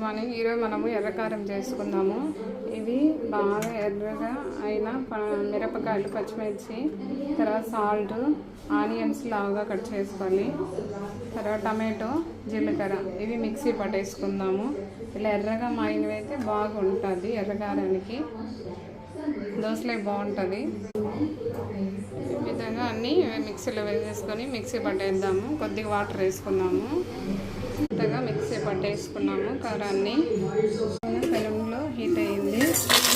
Morning. ఈరోజు మనము ఎర్రకారం చేసుకుందాము. ఇవి బాగా ఎర్రగా అయిన మిరపకాయలు, పచ్చిమిర్చి, తర్వాత సాల్ట్, ఆనియన్స్ లాగా కట్ చేసుకోవాలి. తర్వాత టమాటో, జీలకర్ర ఇవి మిక్సీ పట్టేసుకుందాము. ఇలా ఎర్రగా మాయినవి అయితే బాగుంటుంది, ఎర్రకారానికి దోశలకి బాగుంటుంది. ఈ విధంగా అన్నీ మిక్సీలో వేసేసుకొని మిక్సీ పట్టేద్దాము. కొద్దిగా వాటర్ వేసుకుందాము. ఇంతగా మిక్సీ పట్టేసుకున్నాము. కారాన్ని పెనంలో హీట్ అయ్యింది.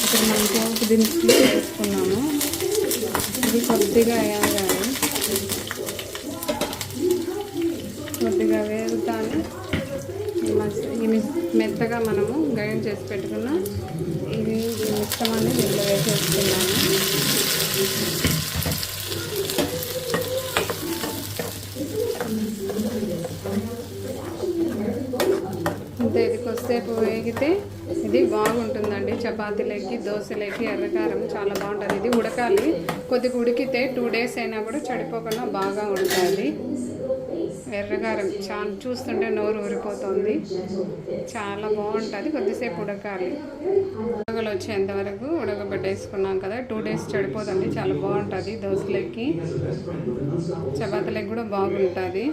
ఇప్పుడు మనం పోపు దినుసులు వేసుకున్నాము. ఇది కొద్దిగా వేయాలి. కొద్దిగా వేగుతాను. మెత్తగా మనము గ్రైండ్ చేసి పెట్టుకున్న ఇది మిశ్రమాన్ని దీంట్లో వేసేసుకున్నాము. అంతే, ఇది కొద్దిసేపు వేగితే ఇది బాగుంటుందండి. చపాతీలకి, దోశలకి ఎర్రకారం చాలా బాగుంటుంది. ఇది ఉడకాలి. కొద్దిగా ఉడికితే 2 days అయినా కూడా చెడిపోకుండా బాగా ఉంటుంది. ఎర్రకారం చాలా చూస్తుంటే నోరు ఊరిపోతుంది. చాలా బాగుంటుంది. కొద్దిసేపు ఉడకాలి. ఉడకలు వచ్చేంతవరకు ఉడకబెట్టేసుకున్నాం కదా. 2 days చెడిపోతుంది. చాలా బాగుంటుంది. దోశలకి, చపాతీలకి కూడా బాగుంటుంది.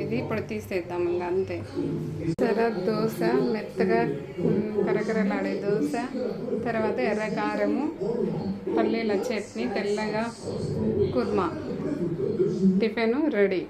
ఇది ఇప్పుడు తీసేద్దాం ఇంకా అంతే. తర్వాత దోశ, మెత్తగా కరకరలాడే దోశ, తర్వాత ఎర్రకారము, పల్లీల చట్నీ, తెల్లగా కుర్మా, టిఫిన్ రెడీ.